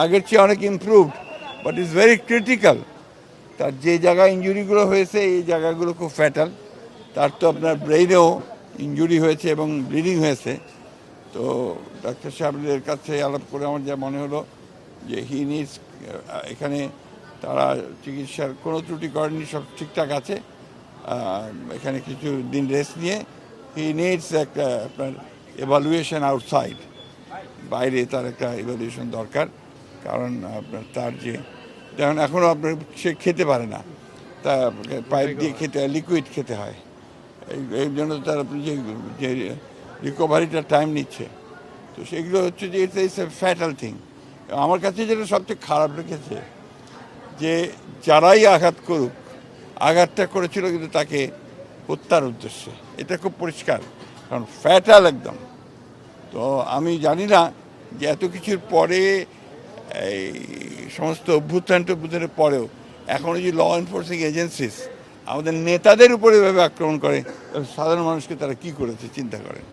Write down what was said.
আগের চেয়ে অনেক improved, but is very critical. তার যে জায়গায় ইঞ্জুরিগুলো হয়েছে এই জায়গাগুলো খুব ফ্যাটাল। তার তো আপনার ব্রেইনেও ইঞ্জুরি হয়েছে এবং ব্লিডিং হয়েছে। তো ডাক্তার সাহেবদের কাছে আলাপ করে আমার যা মনে হলো যে হি নিডস, এখানে তারা চিকিৎসার কোনো ত্রুটি করেনি, সব ঠিকঠাক আছে। এখানে কিছু দিন রেস্ট নিয়ে হি নিডস একটা আপনার এভালুয়েশন আউটসাইড, বাইরে তার একটা এভালুয়েশন দরকার। কারণ আপনার তার যে যেমন এখনও আপনার সে খেতে পারে না, তা পাইপ দিয়ে খেতে হয়, লিকুইড খেতে হয়। এই জন্য তার যে রিকভারিটা টাইম নিচ্ছে। তো সেগুলো হচ্ছে যে ইটস এ ফ্যাটাল থিং। আমার কাছে যেটা সবচেয়ে খারাপ লেগেছে যে যারাই আঘাত করুক, আঘাতটা করেছিল কিন্তু তাকে হত্যার উদ্দেশ্যে, এটা খুব পরিষ্কার, কারণ ফ্যাটাল একদম। তো আমি জানি না যে এত কিছুর পরে, এই সমস্ত অভ্যুত্থানের পরেও এখনও যে ল এনফোর্সিং এজেন্সিস আমাদের নেতাদের উপরে এভাবে আক্রমণ করে, সাধারণ মানুষকে তারা কি করেছে চিন্তা করেন।